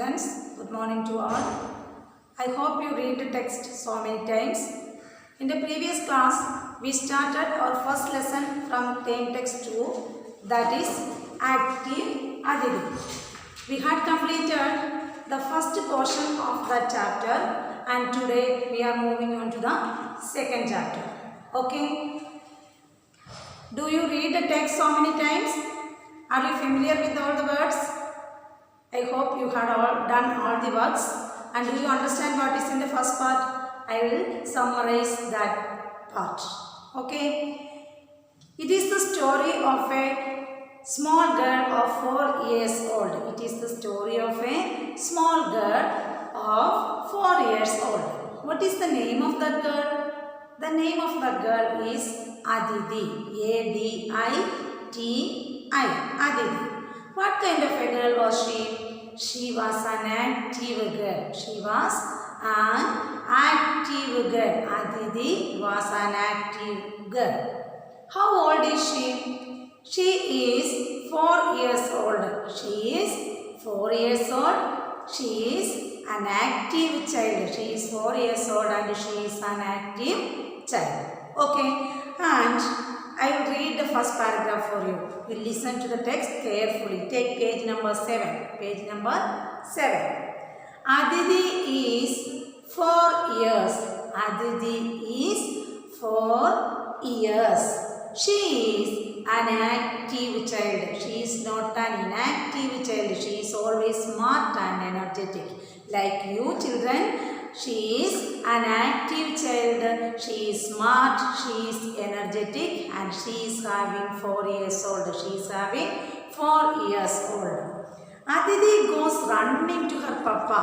children. Good morning to all. I hope you read the text so many times. In the previous class, we started our first lesson from term text 2, that is active aditi. We had completed the first portion of that chapter and today we are moving on to the second chapter. Okay. Do you read the text so many times? Are you familiar with all the words? I hope you had done all the words. And do you understand what is in the first part? I will summarize that part. Okay. It is the story of a small girl of 4 years old. It is the story of a small girl of 4 years old. What is the name of that girl? The name of that girl is Aditi. A-D-I-T-I. Aditi. What kind of a girl was she? She was an active girl. She was an active girl. Aditi was an active girl. How old is she? She is 4 years old. She is 4 years old. She is an active child. She is 4 years old and she is an active child. Okay. And I will read the first paragraph for you. You listen to the text carefully. Take page number 7. Page number 7. Aditi is 4 years. Aditi is 4 years. She is an active child. She is not an inactive child. She is always smart and energetic. Like you children, she is an active child. She is smart. She is energetic and she is having 4 years old. She is having 4 years old. Aditi goes running to her papa.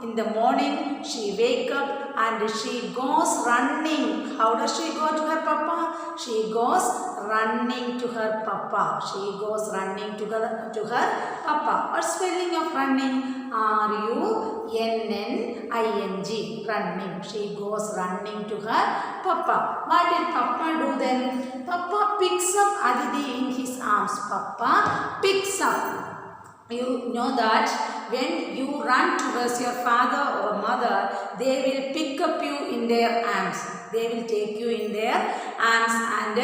In the morning, she wakes up and she goes running. How does she go to her papa? She goes running to her papa. She goes running to her papa. What spelling of running? R-U-N-N-I-N-G. Running. She goes running to her papa. What did papa do then? Papa picks up Aditi in his arms. Papa picks up. You know that when you run towards your father or mother, they will pick up you in their arms. They will take you in their arms and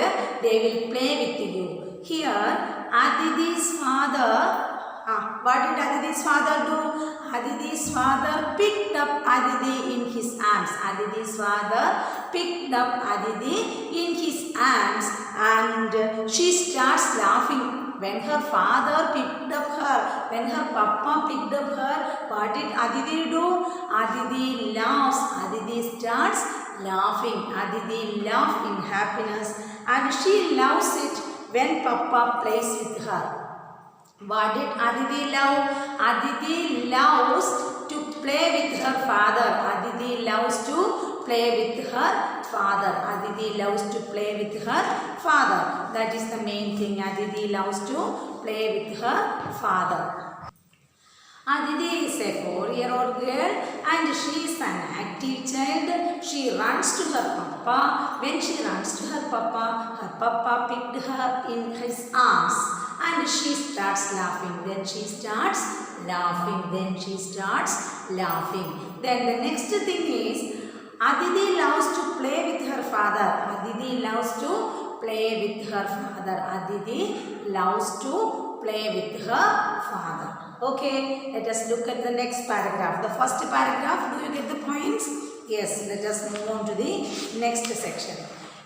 they will play with you. Here, Aditi's father, what did Aditi's father do? Aditi's father picked up Aditi in his arms. Aditi's father picked up Aditi in his arms and she starts laughing. When her father picked up her, when her papa picked up her, what did Aditi do? Aditi laughs. Aditi starts laughing. Aditi laughs in happiness and she loves it when papa plays with her. What did Aditi love? Aditi loves to play with her father. Aditi loves to play with her father. Aditi loves to play with her father. That is the main thing. Aditi loves to play with her father. Aditi is a 4-year-old girl and she is an active child. She runs to her papa. When she runs to her papa picked her in his arms and she starts laughing. Then she starts laughing. Then she starts laughing. Then the next thing is Aditi loves to play with her father. Aditi loves to play with her father. Aditi loves to play with her father. Okay, let us look at the next paragraph. The first paragraph, do you get the points? Yes, let us move on to the next section.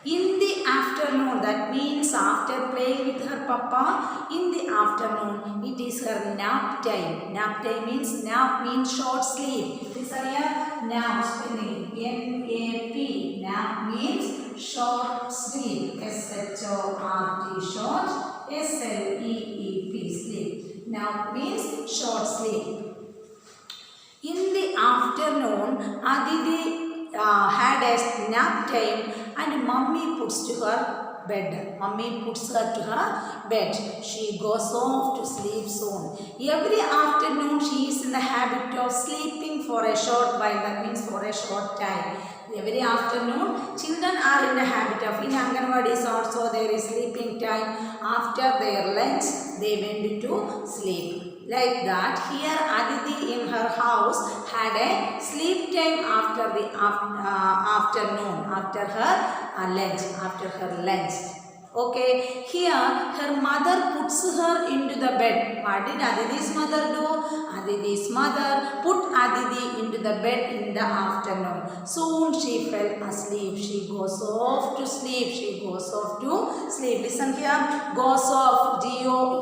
In the afternoon, that means after playing with her papa, in the afternoon, it is her nap time. Nap time means short sleep. This are your nap spelling. N-A-P. Nap means short sleep. S-H-O-R-T, short. S-L-E-E-P, sleep. Nap means short sleep. In the afternoon, Aditi had a nap time and mummy puts to her bed. Mummy puts her to her bed. She goes off to sleep soon. Every afternoon she is in the habit of sleeping for a short while. That means for a short time. Every afternoon children are in the habit of, in Anganwadis also there is sleeping time. After their lunch they went to sleep. Like that, here Aditi in her had a sleep time after the afternoon, after her lunch. Okay, here her mother puts her into the bed. What did Aditi's mother do? Aditi's mother put Aditi into the bed in the afternoon. Soon she fell asleep. She goes off to sleep. Listen here. Goes off. Goes off.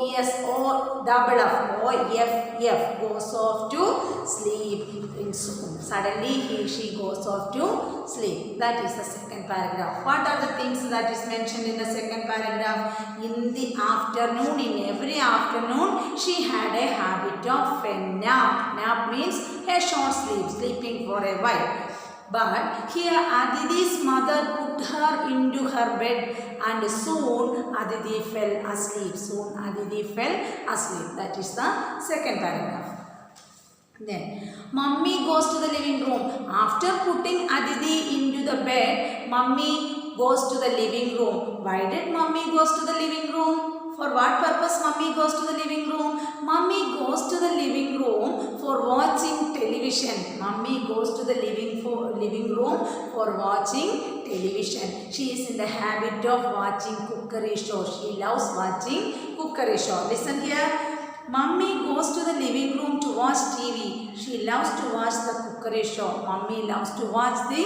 Goes off to sleep. Suddenly she goes off to sleep. That is the second paragraph. What are the things that is mentioned in the second paragraph? In the afternoon, in every afternoon, she had a habit of a nap. Nap means a short sleep, sleeping for a while. But here Aditi's mother put her into her bed and soon Aditi fell asleep. That is the second paragraph. Then Mummy goes to the living room. After putting Aditi into the bed, Mummy goes to the living room. Why did Mummy goes to the living room? For what purpose Mummy goes to the living room? Mummy goes to the living room for watching television. Mummy goes to the living room for watching television. She is in the habit of watching cookery show. She loves watching cookery show. Listen here. Mummy goes to the living room to watch TV. She loves to watch the cookery show. Mummy loves to watch the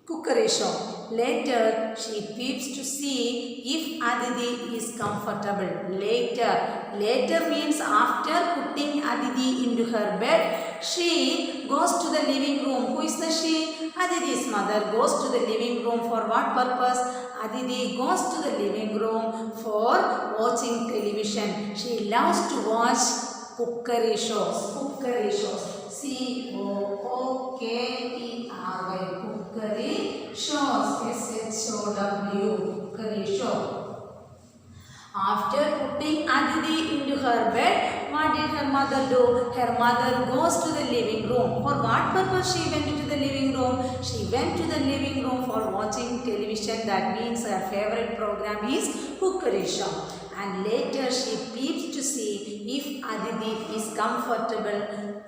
cookery show. Later, she peeps to see if Aditi is comfortable. Later means after putting Aditi into her bed, she goes to the living room. Who is the she? Aditi's mother goes to the living room for what purpose? Aditi goes to the living room for watching television. She loves to watch cookery shows. C-O-O-K-E-R-Y. Cookery shows. S-H-O-W. Cookery show. After putting Aditi into her bed, what did her mother do? Her mother goes to the living room. For what purpose she went to the living room? She went to the living room for watching television. That means her favorite program is cookery show. And later she peeps to see if Aditi is comfortable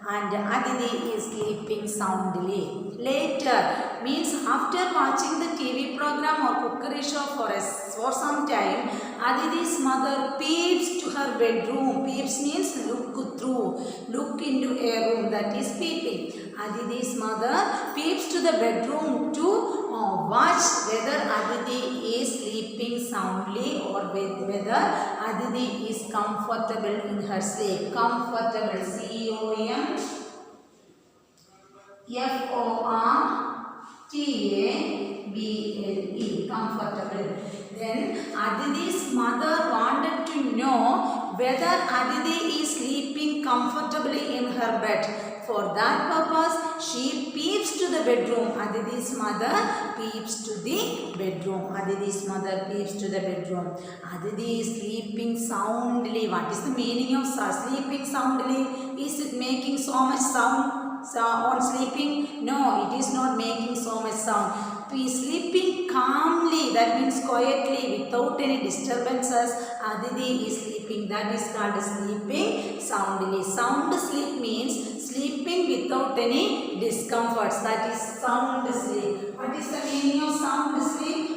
and Aditi is sleeping soundly. Later means after watching the TV program or cookery show for some time, Aditi's mother peeps to her bedroom. Peeps means look into a room, that is peeping. Aditi's mother peeps to the bedroom to watch whether Aditi is sleeping soundly or whether Aditi is comfortable in her sleep. Comfortable. C-O-M-F-O-R-T-A-B-L-E. Comfortable. Then Aditi's mother wanted to know whether Aditi is sleeping comfortably in her bed. For that purpose, she peeps to the bedroom. Aditi's mother peeps to the bedroom. Aditi is sleeping soundly. What is the meaning of sleeping soundly? Is it making so much sound on sleeping? No, it is not making so much sound. Be sleeping calmly, that means quietly, without any disturbances. Aditi is sleeping. That is called sleeping soundly. Sound sleep means sleeping without any discomforts. That is sound sleep. What is the meaning of sound sleep?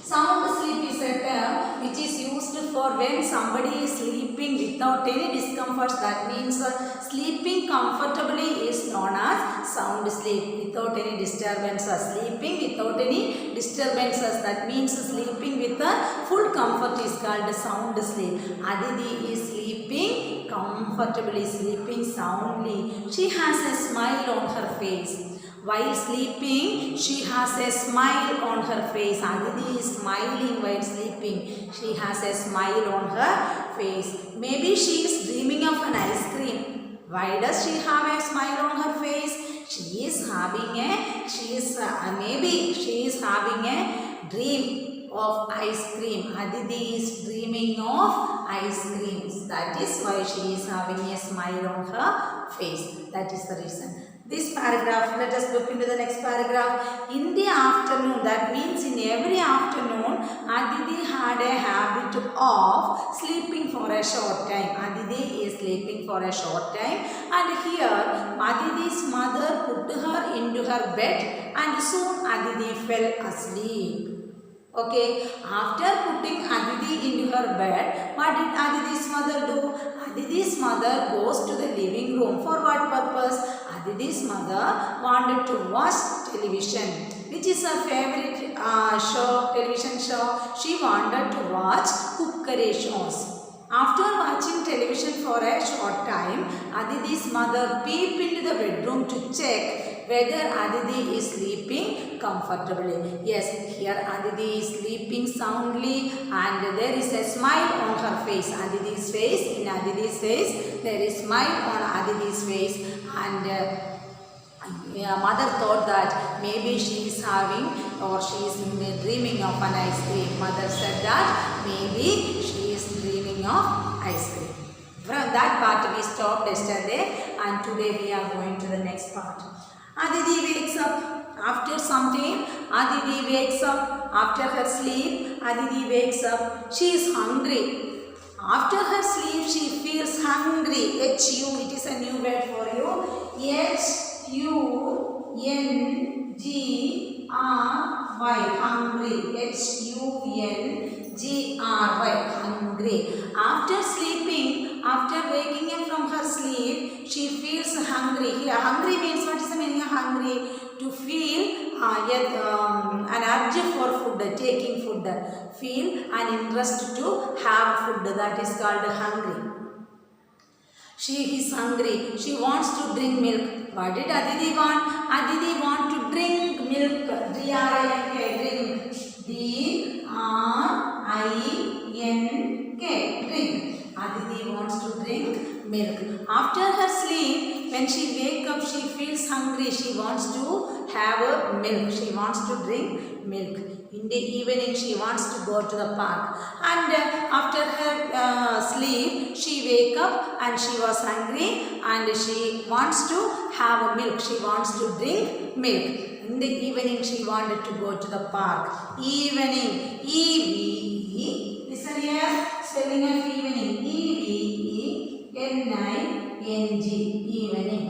Sound sleep is a term which is used for when somebody is sleeping without any discomforts. That means sleeping comfortably is known as sound sleep, without any disturbances. Sleeping without any disturbances, that means sleeping with a full comfort is called sound sleep. Aditi is sleeping comfortably, sleeping soundly. She has a smile on her face. While sleeping, she has a smile on her face. Aditi is smiling while sleeping. She has a smile on her face. Maybe she is dreaming of an ice cream. Why does she have a smile on her face? Maybe she is having a dream of ice cream. Aditi is dreaming of ice creams. That is why she is having a smile on her face. That is the reason. This paragraph, let us look into the next paragraph. In the afternoon, that means in every afternoon, Aditi had a habit of sleeping for a short time. Aditi is sleeping for a short time, and here Aditi's mother put her into her bed, and soon Aditi fell asleep. Okay, after putting Aditi into her bed, what did Aditi's mother do? Aditi's mother goes to the living room. For what purpose? Aditi's mother wanted to watch television. Which is her favorite television show? She wanted to watch cookery shows. After watching television for a short time, Aditi's mother peeped into the bedroom to check whether Aditi is sleeping comfortably. Yes, here Aditi is sleeping soundly and there is a smile on her face. In Aditi's face, there is smile on Aditi's face, and mother thought that maybe she is having or she is dreaming of an ice cream. Mother said that maybe she is dreaming of ice cream. From that part we stopped yesterday, and today we are going to the next part. Aditi wakes up after some time. Aditi wakes up after her sleep. Aditi wakes up. She is hungry. After her sleep, she feels hungry. H-U, it is a new word for you. H-U-N-G-R-Y, hungry. H-U-N-G-R-Y, hungry. After sleeping, after waking up from her sleep, she feels hungry. Here, hungry means, what is the meaning of hungry? To feel an urge for food, taking food. Feel an interest to have food. That is called hungry. She is hungry. She wants to drink milk. What did Aditi want? Aditi want to drink milk. D-R-I-N-K, drink. D-R-I-N-K, drink. Aditi wants to drink milk. After her sleep, when she wakes up, she feels hungry. She wants to have a milk. She wants to drink milk. In the evening, she wants to go to the park. And after her sleep, she wake up and she was hungry and she wants to have a milk. She wants to drink milk. In the evening, she wanted to go to the park. Evening, E-V-E. Listen here, spelling of evening. E-V-E-N-I-N-G, evening.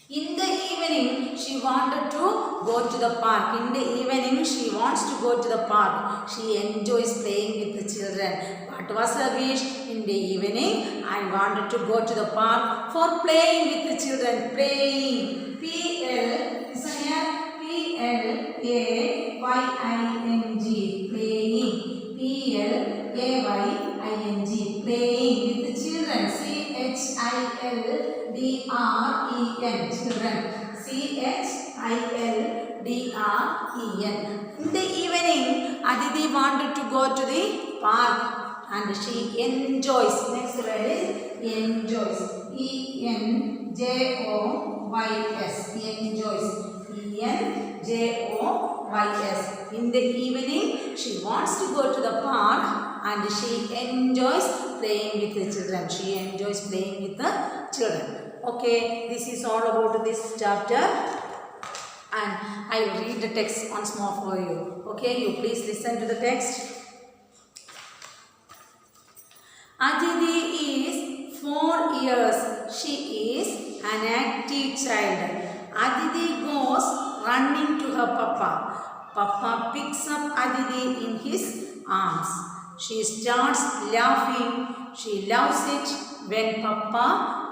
In the evening, she wanted to go to the park. In the evening, she wants to go to the park. She enjoys playing with the children. What was her wish? In the evening, I wanted to go to the park for playing with the children. Playing. P-L, listen here. P-L-A-Y-I-N-G. Playing. P-L-A-Y-I-N-G. Playing with the children. C-H-I-L-D-R-E-N. Children. C-H-I-L-D-R-E-N. In the evening, Aditi wanted to go to the park and she enjoys. Next word is enjoys. E-N-J-O-Y-S. Enjoys. E-N-J-O-Y-S. In the evening, she wants to go to the park and she enjoys playing with the children. She enjoys playing with the children. Okay, this is all about this chapter. And I will read the text once more for you. Okay, you please listen to the text. Aditi is 4 years. She is an active child. Aditi goes running to her papa. Papa picks up Aditi in his arms. She starts laughing. She loves it when Papa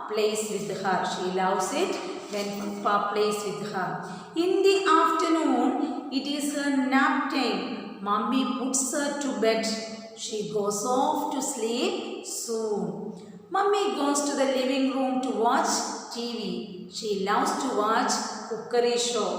plays with her. She loves it when Papa plays with her. In the afternoon, it is her nap time. Mummy puts her to bed. She goes off to sleep soon. Mummy goes to the living room to watch TV. She loves to watch cookery show.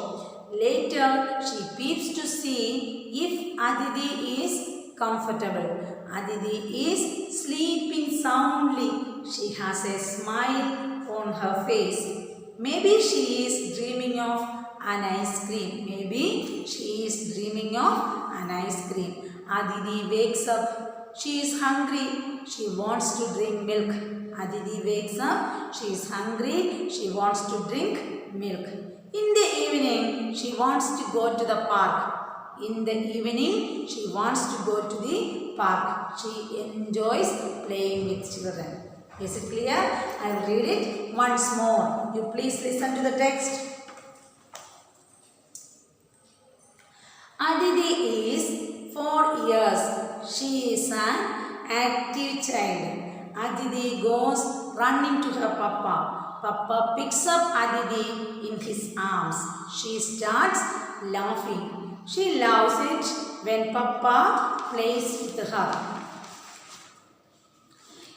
Later, she peeps to see if Aditi is comfortable. Aditi is sleeping soundly. She has a smile on her face. Maybe she is dreaming of an ice cream. Maybe she is dreaming of an ice cream. Aditi wakes up She is hungry. She wants to drink milk. Aditi wakes up. She is hungry. She wants to drink milk. In the evening, she wants to go to the park. In the evening, she wants to go to the park. She enjoys playing with children. Is it clear? I will read it once more. You please listen to the text. Aditi is 4 years. She is an active child. Aditi goes running to her papa. Papa picks up Aditi in his arms. She starts laughing. She loves it when Papa plays with her.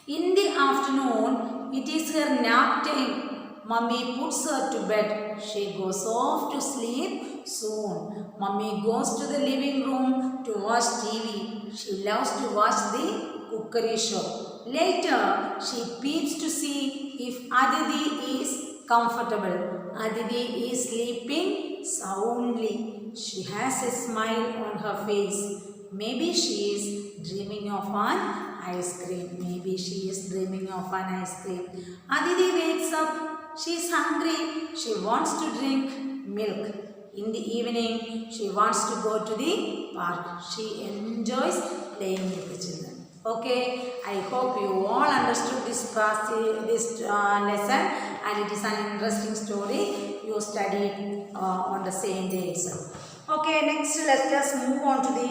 In the afternoon, it is her nap time. Mummy puts her to bed. She goes off to sleep soon. Mummy goes to the living room to watch TV. She loves to watch the cookery show. Later, she peeps to see if Aditi is comfortable. Aditi is sleeping soundly. She has a smile on her face. Maybe she is dreaming of an ice cream. Maybe she is dreaming of an ice cream. Aditi wakes up. She is hungry. She wants to drink milk. In the evening, she wants to go to the park. She enjoys playing with the children. Okay, I hope you all understood this lesson, and it is an interesting story. You studied on the same day itself. Okay, next let us move on to the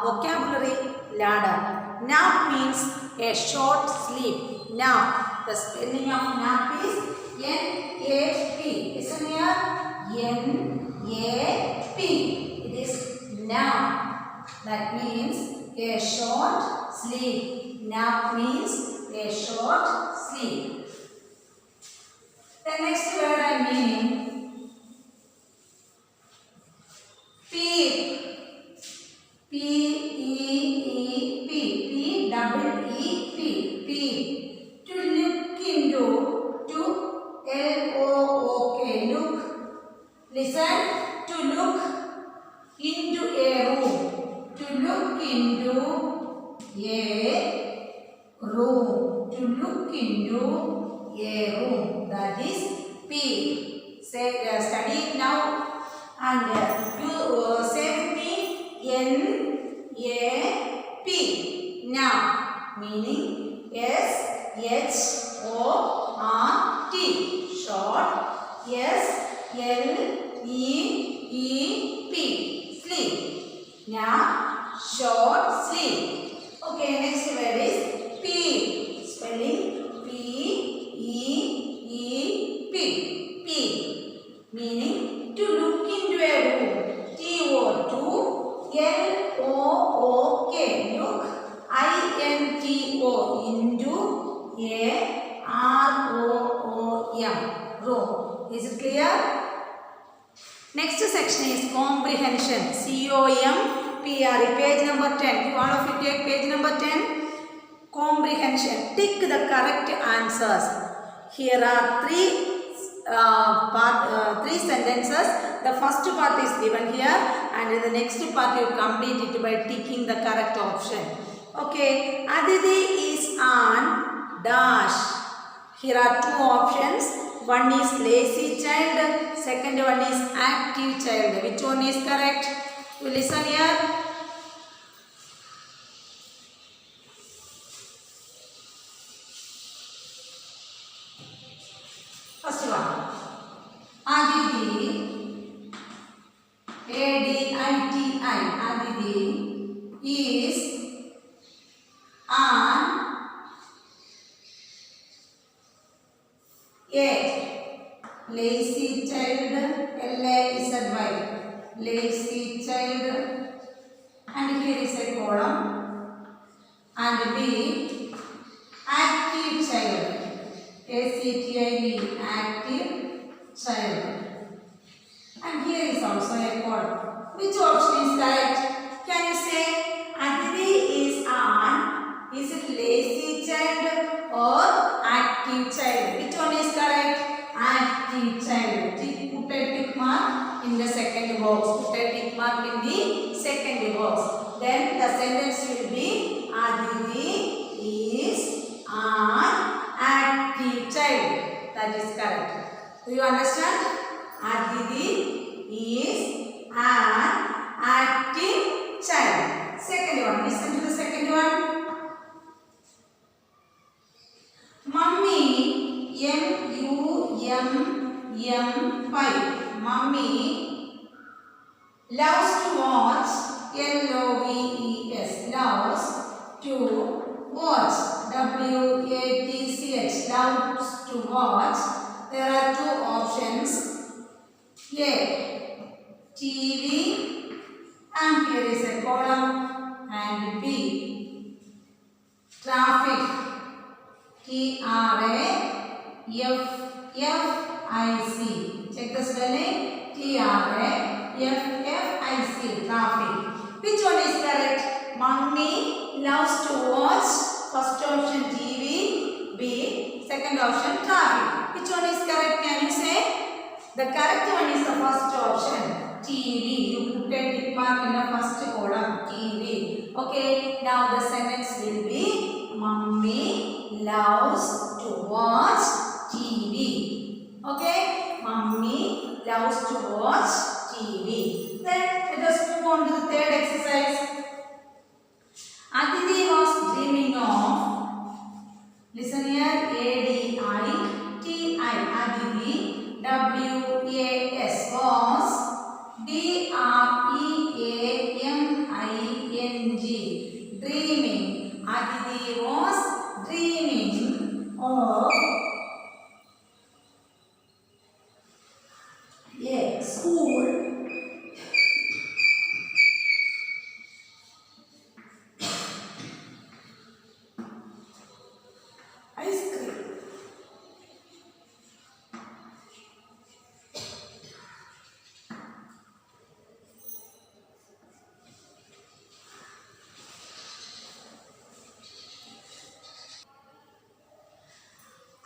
vocabulary ladder. Nap means a short sleep. Nap. The spelling of nap is N-A-P. Listen here. N-A-P. It is nap. That means a short sleep. Nap means a short sleep. The next word and meaning. Peep. P-E-E-P. P-double-E-P. Peep. To look into. To L-O-O-K. Look. Listen. To look into a room. To look into a room. To look into a room. That is peep. Say, study it now. And you say with me N-A-P. Now, meaning S-H-O-R-T. Short. S-L-E-E-P. Sleep. Now, short sleep. Okay, next word is peep. Spelling P-E-E-P. Peep. Meaning to look into a room. T-O. L-O-O-K. Look. I-N-T-O. Into A-R-O-O-M. Room. Is it clear? Next section is comprehension. C-O-M-P-R-E. Page number 10. All of you take page number 10. Comprehension. Tick the correct answers. Here are three sentences. The first part is given here, and in the next part you complete it by ticking the correct option. Okay, Aditi is on dash. Here are two options. One is lazy child, second one is active child. Which one is correct? You listen here. First one. Aditi, A-D-I-T-I, Aditi is on A. Lazy child, L-A-Z-Y, lazy child, and here is a column. And B, active child, A-C-T-I-V, active child. And here is also a column. Which option is correct? Can you say Aditi is on? Is it lazy child or active child? Which one is correct? Active child. Put a tick mark in the second box. Put a tick mark in the second box. Then the sentence will be Aditi is an active child. That is correct. Do you understand? Aditi is an active child. Second one. Listen to the second one. Mummy, M-U-M-M-Y. Mummy loves to watch, L-O-V-E-S, loves to watch, W-A-T-C-H, loves to watch. There are two options, A, TV, and here is a column, and B, traffic, T-R-A-F-F-I-C. Check the spelling. T-R-A-F-F-I-C. Traffic. Which one is correct? Mummy loves to watch. First option TV. B. Second option traffic. Which one is correct? Can you say? The correct one is the first option. TV. You put a tick mark in the first column. TV. Okay. Now the sentence will be Mummy loves to watch TV. Okay? Mummy loves to watch TV. Then let us move on to the third exercise. Aditi was dreaming of, listen here, A-D-I-T-I, Aditi, W-A-S, was D-R-E-A-M-I-N-G, dreaming. Aditi was dreaming of a school ice cream.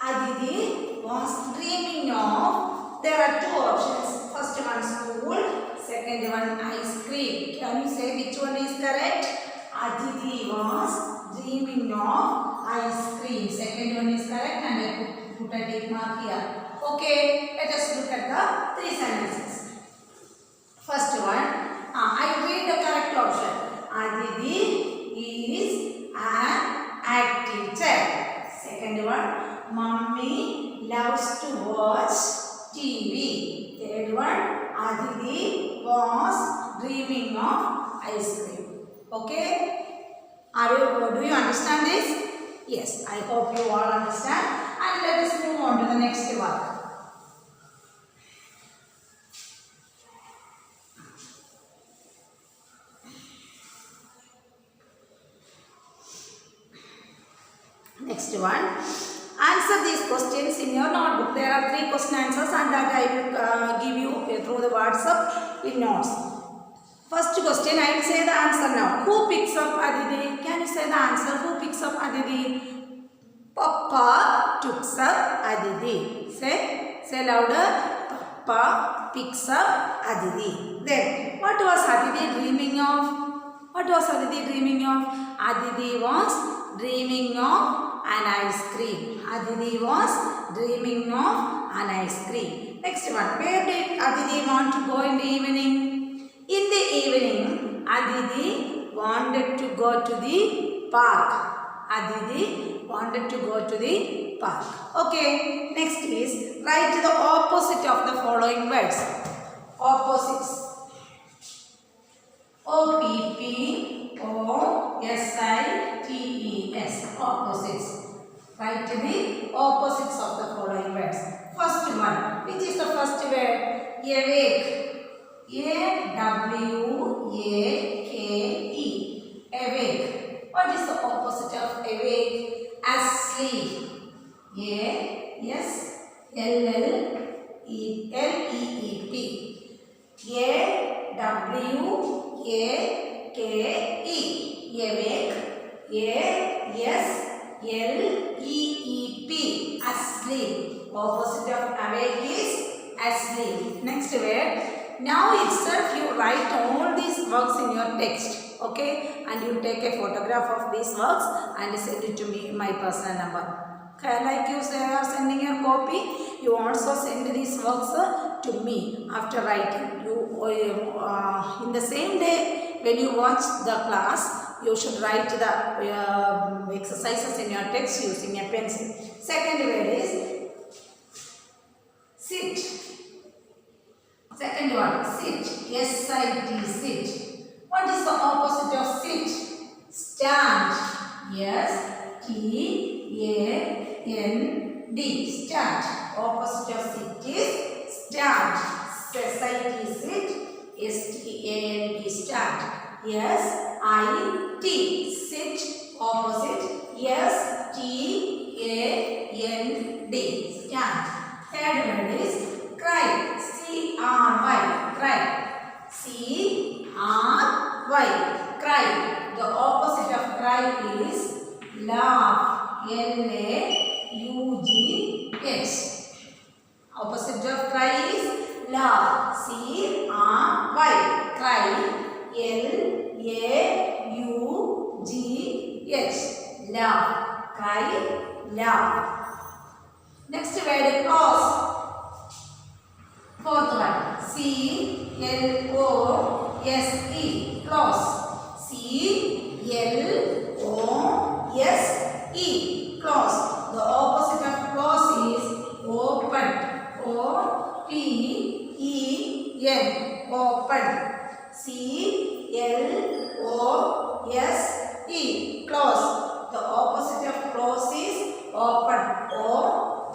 Aditi was dreaming of, there are two options. First one school, second one ice cream. Can you say which one is correct? Aditi was dreaming of ice cream. Second one is correct and I put a tick mark here. Okay, let us look at the three sentences. First one, I read the correct option. Aditi is an active child. Second one, Mummy loves to watch TV. Third one, Aditi was dreaming of ice cream. Okay? Do you understand this? Yes, I hope you all understand. And let us move on to the next one. Next one. Answer these questions in your notebook. There are 3 question answers and that I will give you through the WhatsApp in notes. First question, I will say the answer now. Who picks up Aditi? Can you say the answer? Who picks up Aditi? Papa picks up Aditi. Say louder. Papa picks up Aditi. Then, what was Aditi dreaming of? What was Aditi dreaming of? Aditi was dreaming of an ice cream. Aditi was dreaming of an ice cream. Next one. Where did Aditi want to go in the evening? In the evening, Aditi wanted to go to the park. Aditi wanted to go to the park. Okay. Next is write the opposite of the following words. Opposites. O-P-P-O-S-I-T-E-S. Opposites. Write the opposites of the following words. First one. Which is the first word? Awake. A-W-A-K-E. Awake. What is the opposite of awake? Asleep. A-S-L-L-E-L-E-E-P. A-W-A-K-E. Awake. A-S-L-E-E-P. Asleep. Opposite of awake is asleep. Next word. Now itself you write all these works in your text, okay, and you take a photograph of these works and send it to me, my personal number. Like you are sending your copy, you also send these works to me after writing. You in the same day when you watch the class, you should write the exercises in your text using a pencil. Second word is sit. Second one, sit. S-I-T, sit. What is the opposite of sit? Stand. Yes. T-A-N-D. Stand. Opposite of sit is stand. S-I-T, sit. S-T-A-N-D, stand. S-I-T, sit. Opposite. S-T-A-N-D, stand. Third word is cry. C-R-Y, cry. C-R-Y, cry. The opposite of cry is laugh. L-A-U-G-H. Opposite of cry is laugh. C-R-Y, cry. L-A-U-G-H, laugh. Cry, laugh. Next word, close. Fourth one, C-L-O-S-E, close. C-L-O-S-E, close. The opposite of close is open. O-P-E-N, open. C-L-O-S-E, close. The opposite of close is open. O-P-E-N,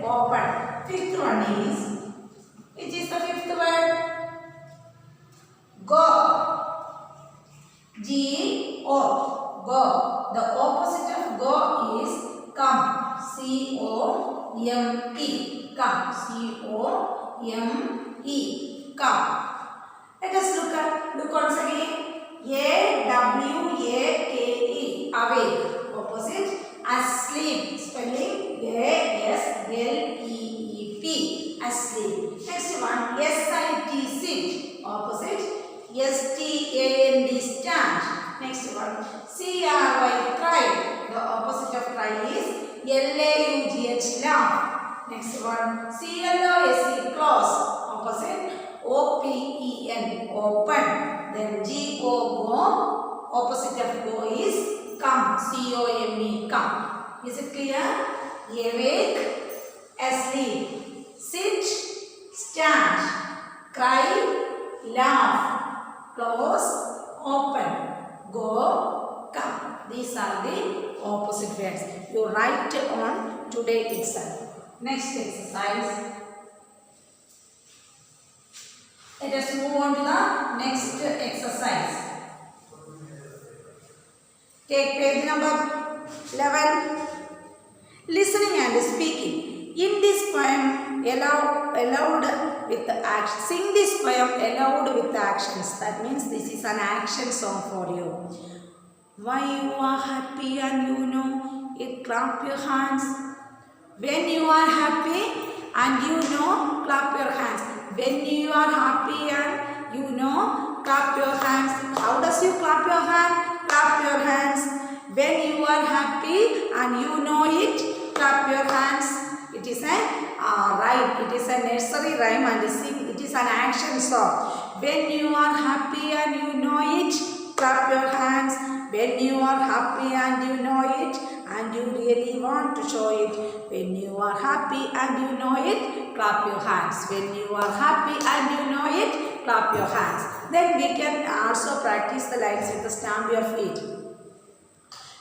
open. Fifth one is, which is the fifth word? Go. G-O, go. The opposite of go is come. C-O-M-E, come. C-O-M-E, come. Let us look once again. A-W-A-K-E, awake. Opposite, asleep. Spelling A-S-L-E-E-P, asleep. Next one, S-I-T, sit. Opposite, S-T-A-N-D, stand. Next one, C-R-Y, cry. The opposite of cry is L-A-U-G-H, laugh. Next one, C-L-O-S-E, close. Opposite, O-P-E-N, open. Then G-O, go. Opposite of go is come. C-O-M-E, come. Is it clear? Awake, asleep, sit, stand, cry, laugh, close, open, go, come. These are the opposite words. You write on today itself. Next exercise. Let us move on to the next exercise. Take page number 11. Listening and speaking. In this poem, aloud with the action. Sing this poem aloud with the actions. That means this is an action song for you. Why you are happy and you know it, clap your hands. When you are happy and you know, clap your hands. When you are happy and you know, clap your hands. How does you clap your hand? Clap your hands. When you are happy and you know it, clap your hands. It is a rhyme. It is a nursery rhyme and it is an action song. When you are happy and you know it, clap your hands. When you are happy and you know it and you really want to show it. When you are happy and you know it, clap your hands. When you are happy and you know it, clap your hands. Then we can also practice the lines with the stamp your feet.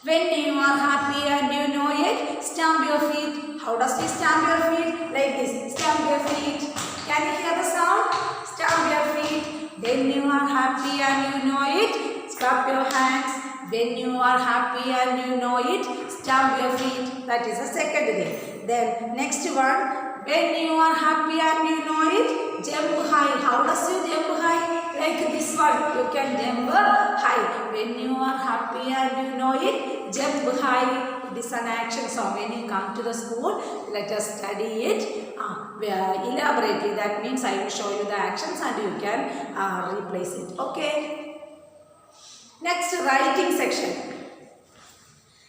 When you are happy and you know it, stamp your feet. How does we stamp your feet? Like this. Stamp your feet. Can you hear the sound? Stamp your feet. When you are happy and you know it, clap your hands. When you are happy and you know it, stamp your feet. That is the second day. Then next one. When you are happy and you know it, jump high. How does you jump high? Like this one. You can jump high. When you are happy and you know it, jump high. It is an action. So when you come to the school, let us study it elaborately. That means I will show you the actions and you can replace it. Okay. Next, writing section.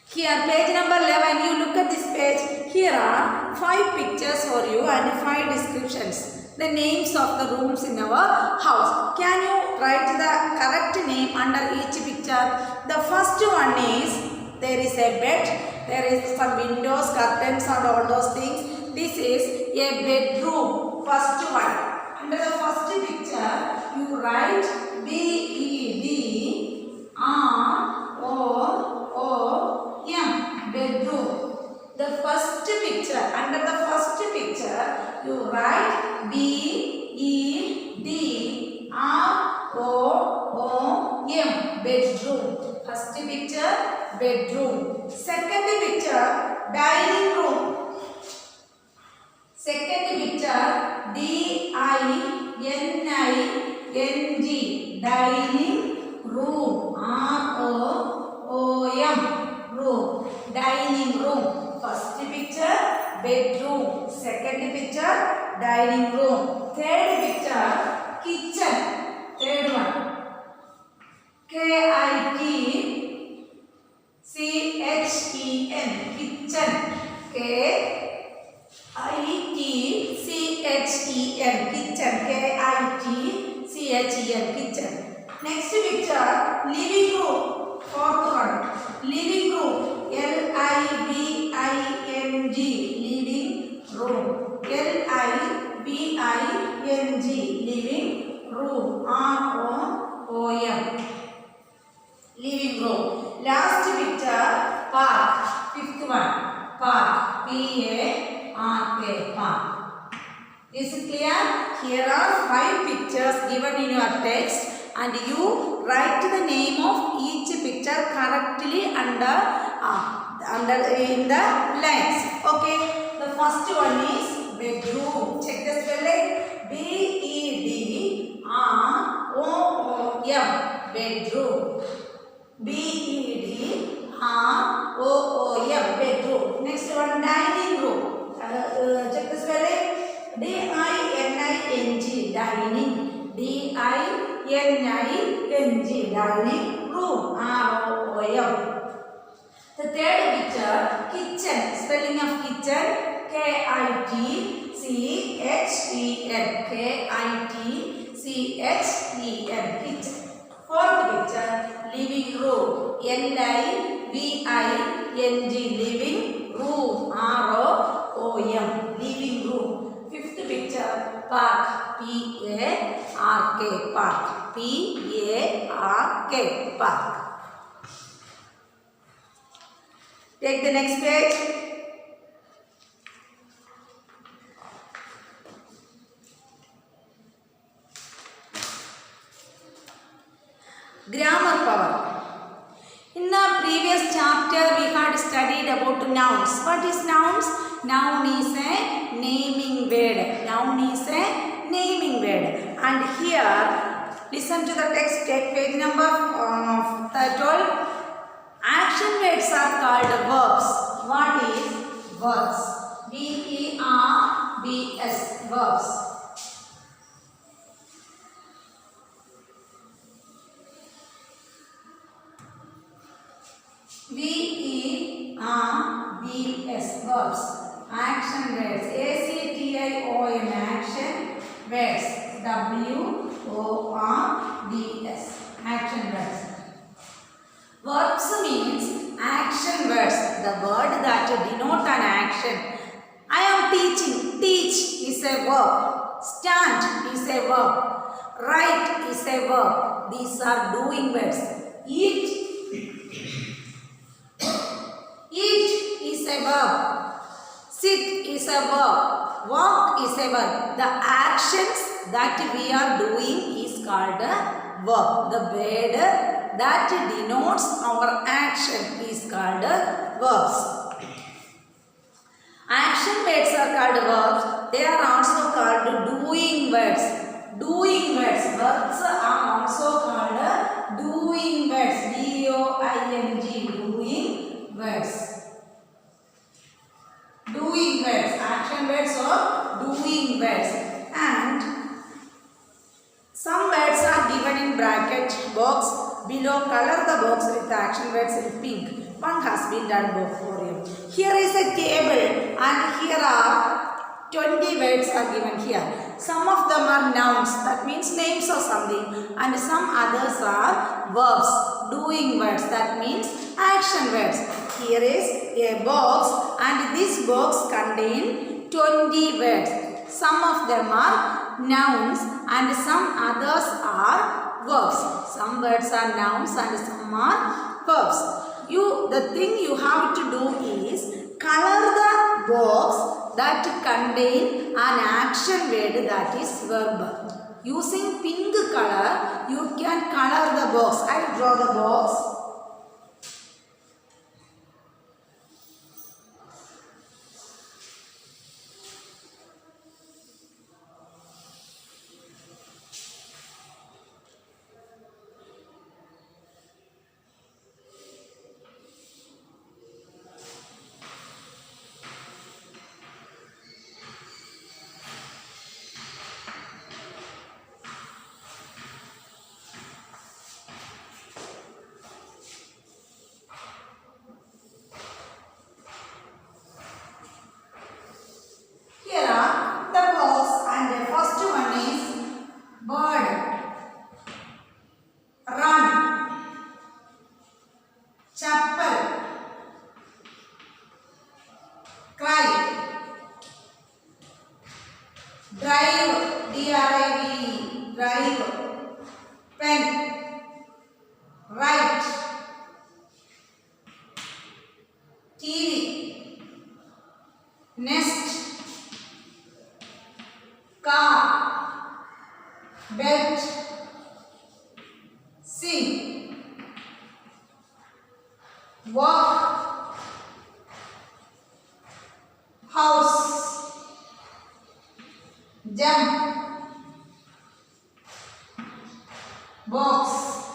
Here, page number 11, you look at this page. Here are 5 pictures for you and 5 descriptions. The names of the rooms in our house. Can you write the correct name under each picture? The first one is, there is a bed, there is some windows, curtains and all those things. This is a bedroom, first one. Under the first picture, you write B-E-D-R-O-O-M, bedroom. The first picture, under the first picture, you write B-E-D-R-O-O-M, bedroom. First picture, bedroom. Second picture, dining room. Second picture, D-I-N-I-N-G, dining room, R-O-O-M, room, dining room. First picture, bedroom. Second picture, dining room. Third picture, kitchen. Third one, K-I-T-C-H-E-N, kitchen. K-I-T-C-H-E-N, kitchen. K-I-T-C-H-E-N, kitchen. Next picture, living room. Fourth one, living room. L-I-V-I-N-G, living room. L-I-V-I-N-G, living room. R-O-O-M, living room. Last picture, park. Fifth one, park. P-A-R-K, park. Is it clear? Here are 5 pictures given in your text and you write the name of each picture correctly under in the lines. Okay. The first one is bedroom. Check the spelling. B-E-D-R-O-O-M, bedroom. B-E-D-R-O-O-M, bedroom. Next one, dining room. Check the spelling. D-I-N-I-N-G, dining. D-I-N-I-N-G, dining room. R-O-O-M. The third picture, kitchen. Spelling of kitchen, K-I-T-C-H-E-N, K-I-T-C-H-E-N, kitchen. Fourth picture, living room. L-I-V-I-N-G, living room. R-O-O-M, living room. Fifth picture, park. P-A-R-K, park. P-A-R-K, park. Take the next page. Grammar power. In the previous chapter, we had studied about nouns. What is nouns? Noun is a naming word. Noun is a naming word. And here, listen to the text. Take page number 12. Action words are called verbs. What is verbs? V-E-R-B-S, verbs. V-E-R-B-S, verbs. Action words. A-C-T-I-O-N, action words. W-O-R-D-S, action words. Verbs means action words, the word that denote an action. I am teaching. Teach is a verb. Stand is a verb. Write is a verb. These are doing words. Eat. Eat is a verb. Sit is a verb. Walk is a verb. The actions that we are doing is called a verb. The word that denotes our action is called verbs. Action words are called verbs. They are also called doing words. Doing words. Verbs are also called doing words. D-O-I-N-G. Doing words. Doing words, action words or doing words. And some words are given in bracket box below. Color the box with action words in pink. One has been done for you. Here is a table and here are 20 words are given here. Some of them are nouns, that means names of something, and some others are verbs, doing words, that means action words. Here is a box and this box contains 20 words. Some of them are nouns and some others are verbs. Some words are nouns and some are verbs. The thing you have to do is color the box that contain an action word, that is verb. Using pink color, you can color the box. I draw the box. Drive, D-R-I-V-E, drive. Pen, write. TV, nest. Car, bed. Sing, walk. House, jump. Box,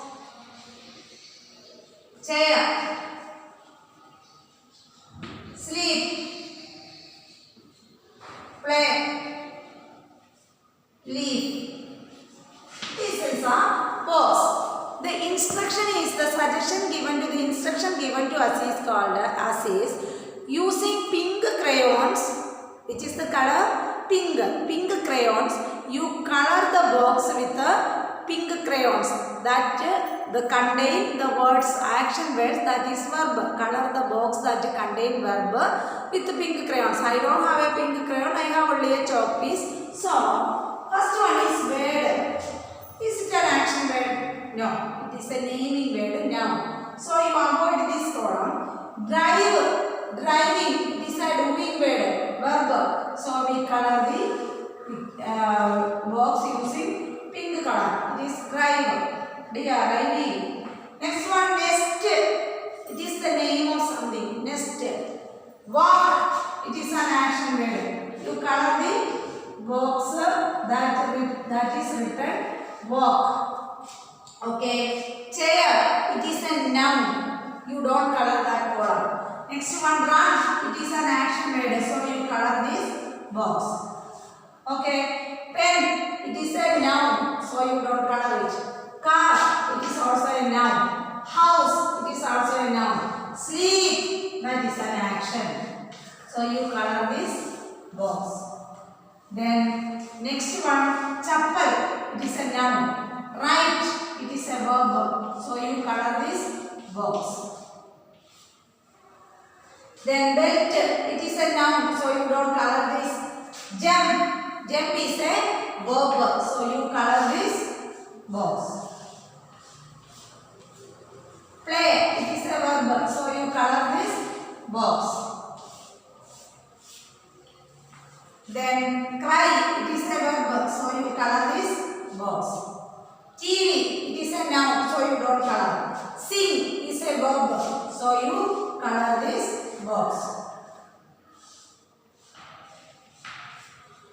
chair. Sleep, play, leave. This is a box. The instruction is the suggestion given to the instruction given to us is called as is using pink crayons, which is the color pink. Pink crayons. You color the box with the pink crayons that contain the words, action words, that is verb. Color the box that contain verb with pink crayons. I don't have a pink crayon, I have only a chalk piece. So, first one is word. Is it an action word? No. It is a naming word. Noun. So, you avoid this column. Drive. Driving. It is a doing word. Verb. So, we color the box using pink color. It is drive. D-R-I-V. Next one, nest. It is the name of something. Nest. Walk. It is an action word. You color the box that is written walk. Okay. Chair. It is a noun. You don't color that column. Next one, run. It is an action word. So you color this box. Okay. Pen. It is a noun. So you don't color it. Car. It is also a noun. House. It is also a noun. Sleep. That is an action. So you color this box. Then next one, chapel. It is a noun. Write. It is a verb. So you color this box. Then belt. It is a noun. So you don't color this. Jump. Jump is a verb. So you color this box. Play. It is a verb. So you color this box. Then cry. It is a verb. So you color this box. TV. It is a noun. So you don't color. Sing is a verb. So you color this box.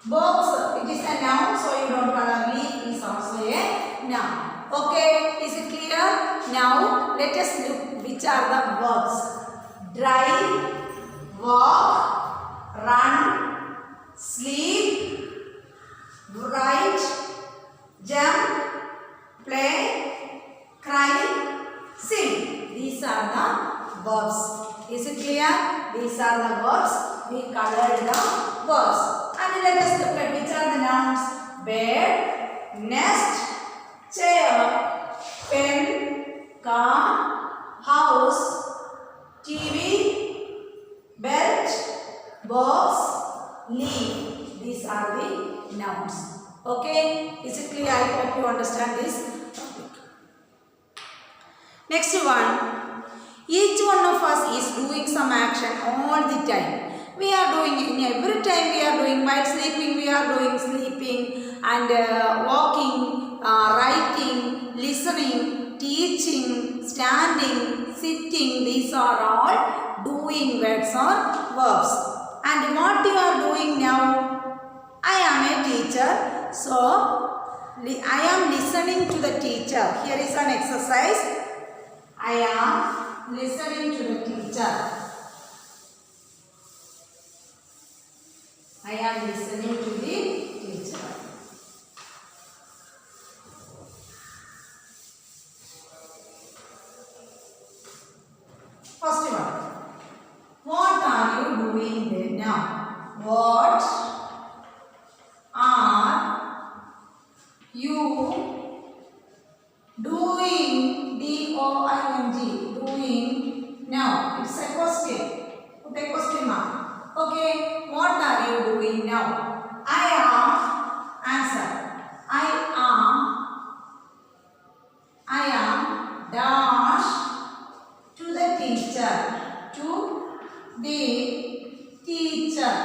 Box. It is a noun. So you don't color. Leaf is also a noun. Okay. Is it clear? Now let us look which are the verbs. sleep, write, jump, play, cry, sing. These are the verbs. Is it clear? These are the verbs. We colored the verbs. And let us look at which are the nouns. Bed, nest, chair, pen, car, house, TV, belt, box, leaf. These are the nouns. Okay? Is it clear? I hope you understand this topic. Next one. Each one of us is doing some action all the time. We are doing in every time we are doing. While sleeping we are doing sleeping, and walking, writing, listening, teaching, standing, sitting. These are all doing words or verbs. And what you are doing now? I am a teacher, so I am listening to the teacher. Here is an exercise. I am listening to the teacher. I am listening to the teacher. First one. What are you doing there now? What are you doing? D-O-I-N-G. Doing now. It's a question. Put a question mark. Okay. What are you doing now? I am. Answer. I am dash to the teacher. To the teacher.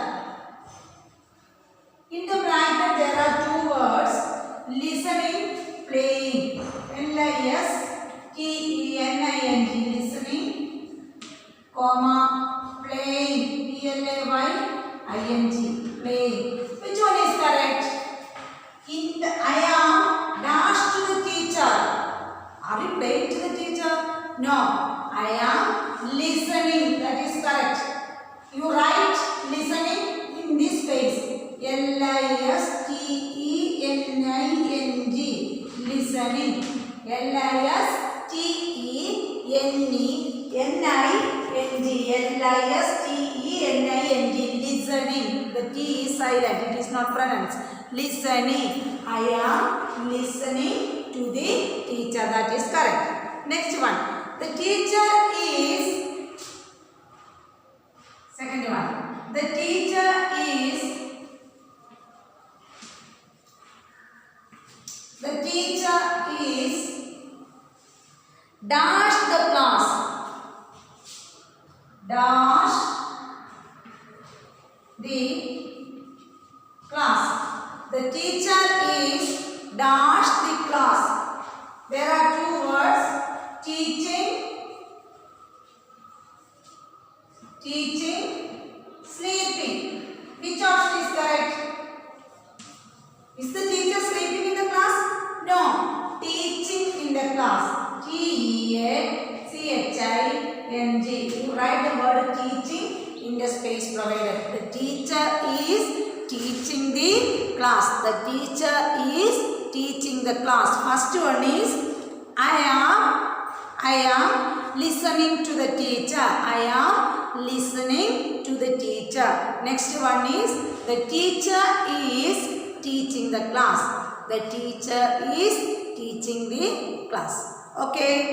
In the bracket there are two words. Listening, playing. L-I-S-T-E-N-I-N-G. Listening, comma, playing. P-L-A-Y-I-N-G. Playing. Which one is correct? In the I am dash to the teacher. Are you playing to the teacher? No. I am listening. That is correct. You write listening in this space. L-I-S-T-E-N-I-N-G. Listening. L-I-S-T-E-N-I-N-G. L-I-S-T-E-N-I-N-G. Listening. The T is silent. It is not pronounced. Listening. I am listening to the teacher. That is correct. Next one. The teacher is. Second one. The teacher is. The teacher is dash the class. Dash the class. The teacher is dash the class. There are two words. Teaching, sleeping. Which option is correct? Is the teacher sleeping in the class? No. Teaching in the class. T-E-A-C-H-I-N-G. You write the word teaching in the space provided. The teacher is teaching the class. The teacher is teaching the class. First one is I am listening to the teacher. I am listening to the teacher. Next one is the teacher is teaching the class. The teacher is teaching the class. Okay.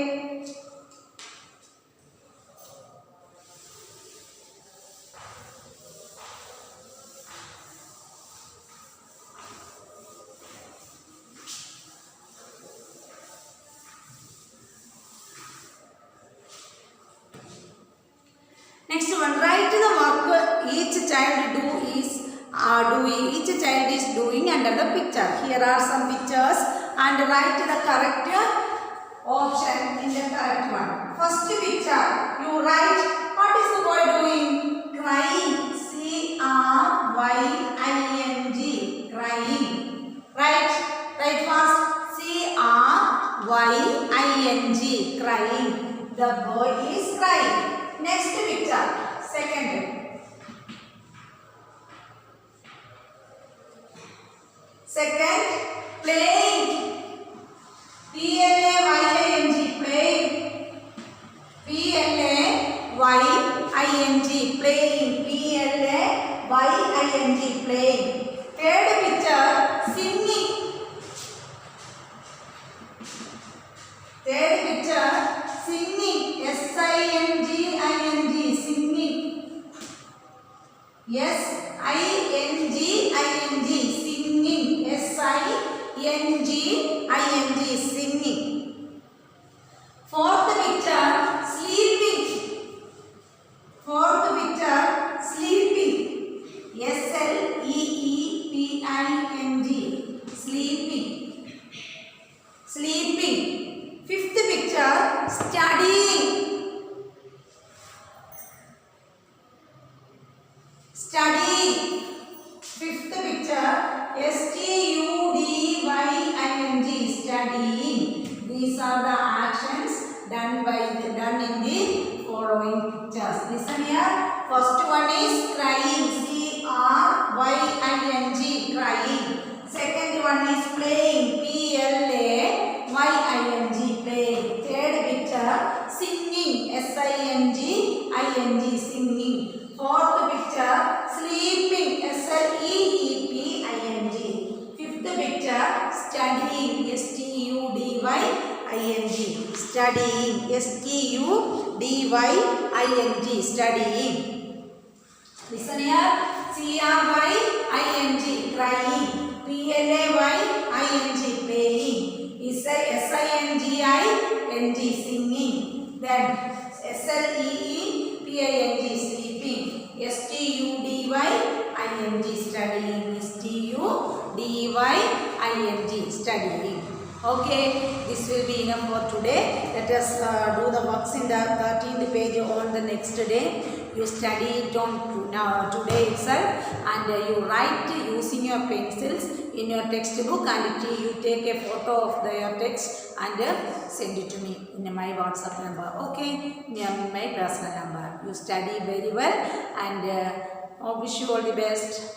Next one, write the work each child each child is doing under the picture. Here are some pictures and write the correct option in the correct one. First picture, you write what is the boy doing? Crying. C-R-Y-I-N-G. Crying. Right fast. C-R-Y-I-N-G. Crying. The boy is crying. Next picture, second. playing. P-L-A-Y-I-N-G, playing. Third picture, singing. Third picture, singing. S-I-N-G-I-N-G, singing. S-I-N-G-I-N-G, singing. S-I-N-G-I-N-G, singing. Fourth picture, sleeping. Fourth picture, sleeping. S-L-E-E-P-I-N-G, sleeping. Sleeping. Fifth picture, studying. Studying. Fifth picture, S-T-U-D-Y-I-N-G, studying. These are the actions done in the following pictures. Listen here. First one is crying. C-R-Y-I-N-G, crying. Second one is playing. P-L-A-Y-I-N-G, playing. Third picture, singing. S-I-N-G-I-N-G, singing. Fourth picture, sleeping. S-L-E-E-P-I-N-G. Fifth picture, studying. S-T-U-D-Y-I-N-G, studying. S-T-U-D-Y-I-N-G, studying. Listen here. C-R-Y-I-N-G, crying. P-L-A-Y-I-N-G, playing. S-I-N-G-I-N-G, singing. Then S-L-E-E-P-I-N-G, sleeping. S-T-U-D-Y-I-N-G, studying. S-T-U-D-Y-I-N-G, studying. Okay, this will be enough for today. Let us do the works in the 13th page on the next day. You study it on today itself, and you write using your pencils in your textbook, and you take a photo of your text and send it to me in my WhatsApp number. Okay, my personal number. You study very well, and I wish you all the best.